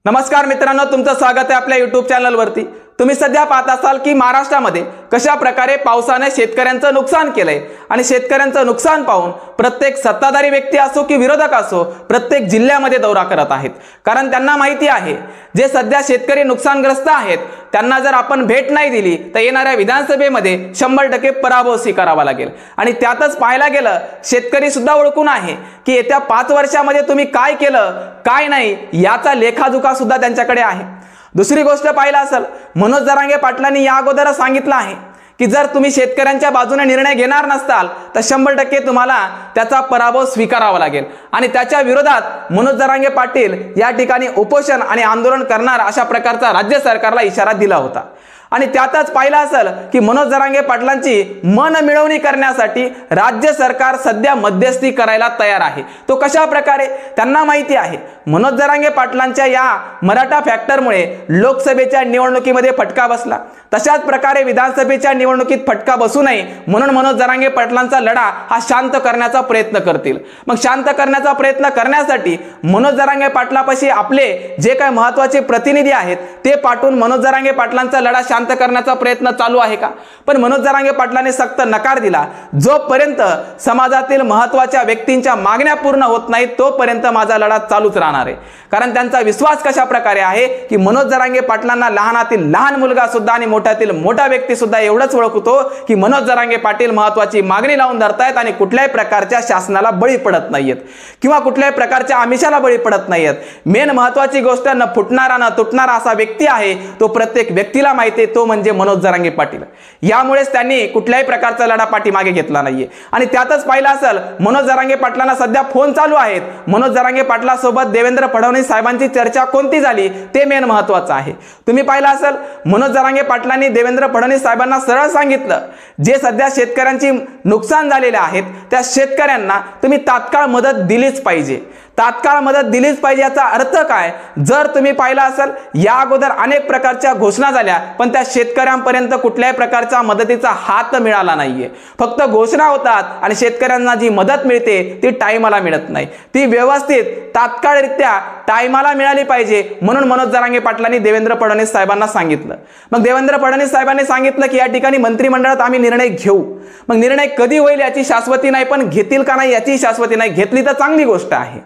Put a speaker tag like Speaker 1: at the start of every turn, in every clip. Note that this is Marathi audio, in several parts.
Speaker 1: नमस्कार मित्रांनो, तुमचं स्वागत आहे आपल्या YouTube चॅनलवरती। तुम्ही सध्या पाहत असाल की महाराष्ट्रामध्ये कशा प्रकारे पावसाने शेतकऱ्यांचं नुकसान केलंय आणि शेतकऱ्यांचं नुकसान पाहून प्रत्येक सत्ताधारी व्यक्ती असो की विरोधक असो प्रत्येक जिल्ह्यामध्ये दौरा करत आहेत। कारण त्यांना माहिती आहे जे सध्या शेतकरी नुकसानग्रस्त आहेत त्यांना जर आपण भेट नाही दिली तर येणाऱ्या विधानसभेमध्ये 100% पराभव स्वीकारावा लागेल। आणि त्यातच पाहायला गेलं शेतकरी सुद्धा ओळखून आहे की येत्या 5 वर्षामध्ये तुम्ही काय केलं काय नाही याचा लेखाजोखा सुद्धा त्यांच्याकडे आहे। दुसरी गोष्ट पाहिला असेल, मनोज जरांगे पाटलांनी या अगोदर सांगितलं आहे की जर तुम्ही शेतकऱ्यांच्या बाजूने निर्णय घेणार नसताल तर 100% तुम्हाला त्याचा पराभव स्वीकारावा लागेल। आणि त्याच्या विरोधात मनोज जरांगे पाटील या ठिकाणी उपोषण आणि आंदोलन करणार अशा प्रकारचा राज्य सरकारला इशारा दिला होता। आणि त्यातच पाहिलं असेल की मनोज जरांगे पाटलांची मन मिळवणी करण्यासाठी राज्य सरकार सध्या मध्यस्थी करायला तयार आहे। तो कशा प्रकारे? त्यांना माहिती आहे मनोज जरांगे पाटलांच्या या मराठा फॅक्टरमुळे लोकसभेच्या निवडणुकीमध्ये फटका बसला, तशाच प्रकारे विधानसभेच्या निवडणुकीत फटका बसू नये म्हणून मनोज जरांगे पाटलांचा लढा हा शांत करण्याचा प्रयत्न करतील। मग शांत करण्याचा प्रयत्न करण्यासाठी मनोज जरांगे पाटलापाशी आपले जे काही महत्त्वाचे प्रतिनिधी आहेत ते पाठवून मनोज जरांगे पाटलांचा लढा शांत करण्याचा प्रयत्न चालू आहे का? पण मनोज जरांगे पाटलांनी सक्त नकार दिला। जोपर्यंत समाजातील महत्त्वाच्या व्यक्तींच्या मागण्या पूर्ण होत नाहीत तोपर्यंत माझा लढा चालूच राहणार आहे। कारण त्यांचा विश्वास कशा प्रकारे आहे की मनोज जरांगे पाटलांना लहानातील लहान मुलगा सुद्धा आणि मोठ्यातील मोठा व्यक्ती सुद्धा एवढंच ओळखतो की मनोज जरांगे पाटील महत्त्वाची मागणी लावून धरतायत आणि कुठल्याही प्रकारच्या शासनाला बळी पडत नाहीयेत किंवा कुठल्याही प्रकारच्या आमिषाला बळी पडत नाहीयेत। मेन महत्त्वाची गोष्ट न फुटणारा न तुटणारा असा व्यक्ती आहे तो प्रत्येक व्यक्तीला माहिती आहे, तो म्हणजे मनोज जरांगे पाटील। यामुळेच त्यांनी कुठल्याही प्रकारचा लढा पाठीमागे घेतला नाहीये। आणि त्यातच पाहिलं असेल मनोज जरांगे पाटलांना सध्या फोन चालू आहेत। मनोज जरांगे पाटलांसोबत देवेंद्र फडणवीस साहेबांची चर्चा कोणती झाली ते मेन महत्त्वाचं आहे। तुम्ही पाहिलं असेल मनोज जरांगे पाटलांनी देवेंद्र फडणवीस साहेबांना सरळ सांगितलं जे सध्या शेतकऱ्यांची नुकसान झालेले आहेत त्या शेतकऱ्यांना तुम्ही तात्काळ मदत दिलीच पाहिजे, तात्काळ मदत दिलीच पाहिजे। याचा अर्थ काय? जर तुम्ही पाहिलं असेल या अगोदर अनेक प्रकारच्या घोषणा झाल्या पण त्या शेतकऱ्यांपर्यंत कुठल्याही प्रकारचा मदतीचा हात मिळाला नाहीये। फक्त घोषणा होतात आणि शेतकऱ्यांना जी मदत मिळते ती टाइमला मिळत नाही, ती व्यवस्थित तात्काळरित्या टाइमला मिळाली पाहिजे म्हणून मनोज जरांगे पाटलांनी देवेंद्र फडणवीस साहेबांना सांगितलं। मग देवेंद्र फडणवीस साहेबांनी सांगितलं की या ठिकाणी मंत्रिमंडळात आम्ही निर्णय घेऊ। मग निर्णय कधी होईल याची शाश्वती नाही, पण घेतील का नाही याची शाश्वती नाही। घेतली तर चांगली गोष्ट आहे।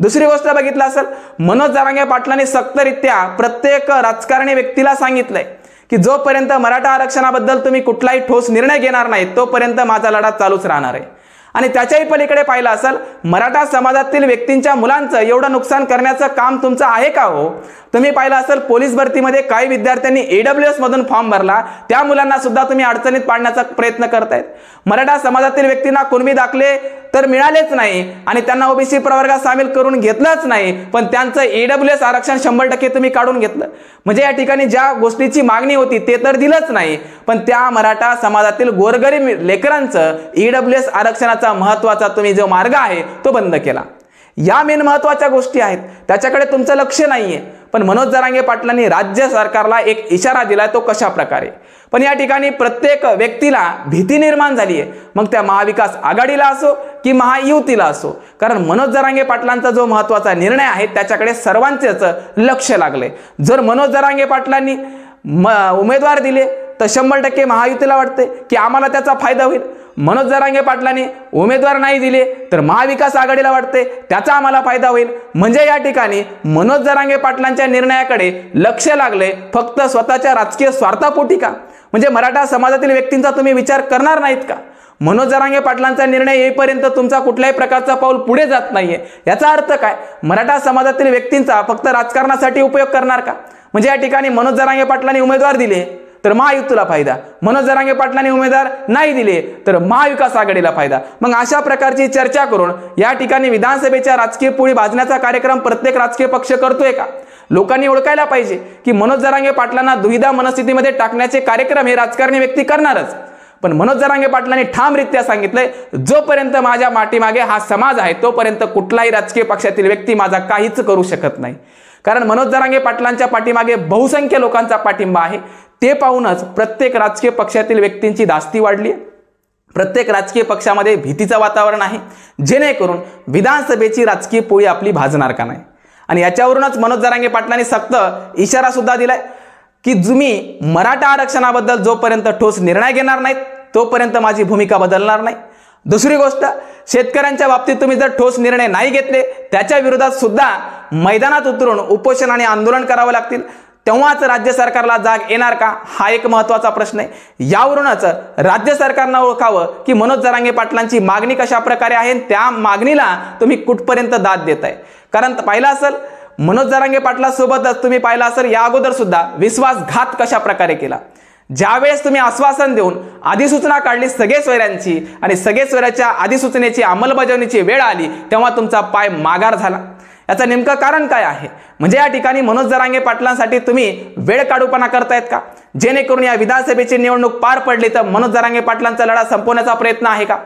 Speaker 1: दुसरी गोष्ट बघितलं असेल मनोज जरांगे पाटलांनी सक्तरित्या प्रत्येक राजकारणी व्यक्तीला सांगितलंय की जोपर्यंत मराठा आरक्षणाबद्दल तुम्ही कुठलाही ठोस निर्णय घेणार नाही तोपर्यंत माझा लढा चालूच राहणार आहे। आणि त्याच्याही पलीकडे पाहिलं असेल मराठा समाजातील व्यक्तींच्या मुलांचं एवढं नुकसान करण्याचं काम तुमचं आहे का हो? तुम्ही पाहिलं असेल पोलीस भरतीमध्ये काही विद्यार्थ्यांनी AWS मधून फॉर्म भरला, त्या मुलांना सुद्धा तुम्ही अडचणीत पाडण्याचा प्रयत्न करतायत। मराठा समाजातील व्यक्तींना कुणबी दाखले तर मिळालेच नाही आणि त्यांना ओबीसी प्रवर्गात सामील करून घेतलंच नाही, पण त्यांचं AWS आरक्षण 100% तुम्ही काढून घेतलं। म्हणजे या ठिकाणी ज्या गोष्टीची मागणी होती ते तर दिलंच नाही, पण त्या मराठा समाजातील गोरगरीब लेकरांचं AWS आरक्षणाचा महत्त्वाचा तुम्ही जो मार्ग आहे तो बंद केला। या मेन महत्त्वाच्या गोष्टी आहेत, त्याच्याकडे तुमचं लक्ष नाहीये। पण मनोज जरांगे पाटलांनी राज्य सरकारला एक इशारा दिलाय, तो कशा प्रकारे? पण या ठिकाणी प्रत्येक व्यक्तीला भीती निर्माण झाली आहे, मग त्या महाविकास आघाडीला असो की महायुतीला असो। कारण मनोज जरांगे पाटलांचा जो महत्त्वाचा निर्णय आहे त्याच्याकडे सर्वांचेच लक्ष लागले। जर मनोज जरांगे पाटलांनी उमेदवार दिले तर 100% महायुतीला वाटते की आम्हाला त्याचा फायदा होईल। मनोज जरांगे पाटलांनी उमेदवार नाही दिले तर महाविकास आघाडीला वाटते त्याचा आम्हाला फायदा होईल। म्हणजे या ठिकाणी मनोज जरांगे पाटलांच्या निर्णयाकडे लक्ष लागले फक्त स्वतःच्या राजकीय स्वार्थापोटी का? म्हणजे मराठा समाजातील व्यक्तींचा तुम्ही विचार करणार नाहीत का? मनोज जरांगे पाटलांचा निर्णय येईपर्यंत तुमचा कुठल्याही प्रकारचा पाऊल पुढे जात नाहीये। याचा अर्थ काय? मराठा समाजातील व्यक्तींचा फक्त राजकारणासाठी उपयोग करणार का? म्हणजे या ठिकाणी मनोज जरांगे पाटलांनी उमेदवार दिले तर महायुतीला फायदा, मनोज जरांगे पाटलांनी उमेदवार नाही दिले तर महाविकास आघाडीला फायदा। मग अशा प्रकारची चर्चा करून या ठिकाणी विधानसभेच्या राजकीय पोळी भाजण्याचा कार्यक्रम प्रत्येक राजकीय पक्ष करतोय का? लोकांनी ओळखायला पाहिजे की मनोज जरांगे पाटलांना दुविधा मनस्थितीमध्ये टाकण्याचे कार्यक्रम हे राजकारणी व्यक्ती करणारच। पण मनोज जरांगे पाटलांनी ठामरित्या सांगितलंय जोपर्यंत माझ्या पाठीमागे हा समाज आहे तोपर्यंत कुठलाही राजकीय पक्षातील व्यक्ती माझा काहीच करू शकत नाही। कारण मनोज जरांगे पाटलांच्या पाठीमागे बहुसंख्य लोकांचा पाठिंबा आहे। ते पाहूनच प्रत्येक राजकीय पक्षातील व्यक्तींची धास्ती वाढली आहे। प्रत्येक राजकीय पक्षामध्ये भीतीचं वातावरण आहे जेणेकरून विधानसभेची राजकीय पोळी आपली भाजणार का नाही। आणि याच्यावरूनच मनोज जरांगे पाटलांनी सक्त इशारा सुद्धा दिलाय की तुम्ही मराठा आरक्षणाबद्दल जोपर्यंत ठोस निर्णय घेणार नाहीत तोपर्यंत माझी भूमिका बदलणार नाही. दुसरी गोष्ट, शेतकऱ्यांच्या बाबतीत तुम्ही जर ठोस निर्णय नाही घेतले त्याच्या विरोधात सुद्धा मैदानात उतरून उपोषण आणि आंदोलन करावं लागतील, तेव्हाच राज्य सरकारला जाग येणार का, हा एक महत्त्वाचा प्रश्न आहे. यावरूनच राज्य सरकारनं ओळखावं की मनोज जरांगे पाटलांची मागणी कशा प्रकारे आहे, त्या मागणीला तुम्ही कुठपर्यंत दाद देताय. कारण पाहिलं असेल मनोज जरांगे पाटलासोबतच तुम्ही पाहिलं असेल या अगोदर सुद्धा विश्वासघात कशा प्रकारे केला. ज्यावेळेस तुम्ही आश्वासन देऊन अधिसूचना काढली सगळे सोयऱ्यांची आणि सगळे सोयऱ्याच्या अधिसूचनेची अंमलबजावणीची वेळ आली तेव्हा तुमचा पाय माघार झाला. याचं नेमकं कारण काय आहे? म्हणजे या ठिकाणी मनोज जरांगे पाटलांसाठी तुम्ही वेळ काढूपणा करतायत का, जेणेकरून या विधानसभेची निवडणूक पार पडली तर मनोज जरांगे पाटलांचा लढा संपवण्याचा प्रयत्न आहे का?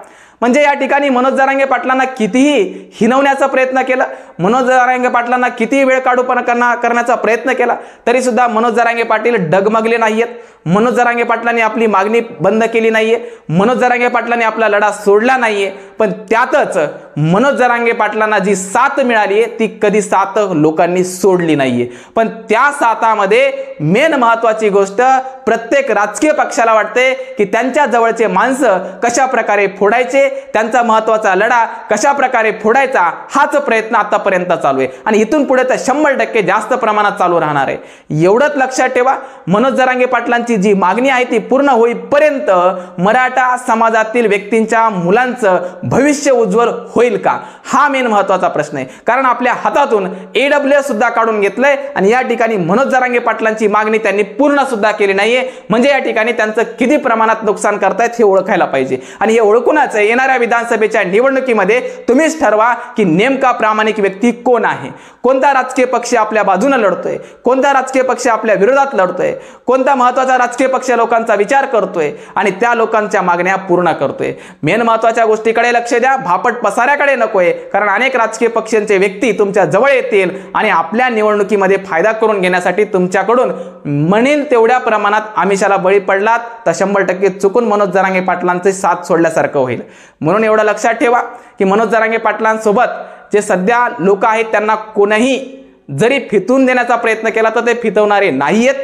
Speaker 1: म्हणजे या ठिकाणी मनोज जरांगे पाटलांना कितीही हिनवण्याचा प्रयत्न केला, मनोज जरांगे पाटलांना कितीही वेळ काढूपणा करण्याचा प्रयत्न केला तरी सुद्धा मनोज जरांगे पाटील डगमगले नाहीयेत. मनोज जरांगे पाटलांनी आपली मागणी बंद केली नाहीये, मनोज जरांगे पाटलांनी आपला लढा सोडला नाहीये. पण त्यातच मनोज जरांगे पाटलांना जी साथ मिळाली आहे ती कधी साथ लोकांनी सोडली नाहीये. पण त्या साथामध्ये मेन महत्वाची गोष्ट प्रत्येक राजकीय पक्षाला वाटते की त्यांच्या जवळचे माणसं कशा प्रकारे फोडायचे, त्यांचा महत्वाचा लढा कशा प्रकारे फोडायचा, हाच प्रयत्न आतापर्यंत चालू आहे आणि इथून पुढे तर 100% जास्त प्रमाणात चालू राहणार आहे. एवढंच लक्षात ठेवा, मनोज जरांगे पाटलांची जी मागणी आहे ती पूर्ण होईपर्यंत मराठा समाजातील व्यक्तींच्या मुलांचं भविष्य उज्ज्वल होईल का, हा मेन महत्वाचा प्रश्न आहे. कारण आपल्या हातातून AWS सुद्धा काढून घेतलंय आणि या ठिकाणी मनोज जरांगे पाटलांची मागणी त्यांनी पूर्ण सुद्धा केली नाहीये. म्हणजे या ठिकाणी त्यांचं किती प्रमाणात नुकसान करतायत हे ओळखायला पाहिजे आणि हे ओळखूनच येणाऱ्या विधानसभेच्या निवडणुकीमध्ये तुम्हीच ठरवा की नेमका प्रामाणिक व्यक्ती कोण आहे, कोणता राजकीय पक्ष आपल्या बाजूने लढतोय, कोणता राजकीय पक्ष आपल्या विरोधात लढतोय, कोणता महत्वाचा राजकीय पक्ष लोकांचा विचार करतोय आणि त्या लोकांच्या मागण्या पूर्ण करतोय. मेन महत्वाच्या गोष्टीकडे लक्ष द्या, भापट पसाऱ्याकडे नकोय. कारण अनेक राजकीय पक्षांचे व्यक्ती तुमच्या जवळ येतील आणि आपल्या निवडणुकीमध्ये फायदा करून घेण्यासाठी तुमच्याकडून म्हणेल तेवढ्या प्रमाणात आमिषाला बळी पडलात तर 100% चुकून मनोज जरांगे पाटलांचे साथ सोडल्यासारखं होईल. म्हणून एवढं लक्षात ठेवा की मनोज जरांगे पाटलांसोबत जे सध्या लोक आहेत त्यांना कोणीही जरी फितून देण्याचा प्रयत्न केला तर ते फितवणारे नाहीयेत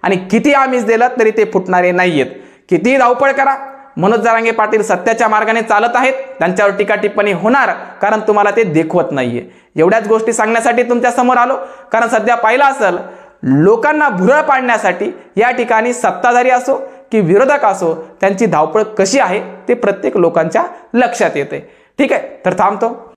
Speaker 1: आणि किती आमिष दिलं तरी ते फुटणारे नाहीयेत. किती धावपळ करा, मनोज जरांगे पाटील सत्याच्या मार्गाने चालत आहेत, त्यांच्यावर टीका टिप्पणी होणार कारण तुम्हाला ते देखवत नाहीये. एवढ्याच गोष्टी सांगण्यासाठी तुमच्या समोर आलो. कारण सध्या पाहिलं असेल लोकांना भुरळ पाडण्यासाठी या ठिकाणी सत्ताधारी असो की विरोधक असो त्यांची धावपळ कशी आहे ते प्रत्येक लोकांच्या लक्षात येते. ठीक आहे, तर थांबतो.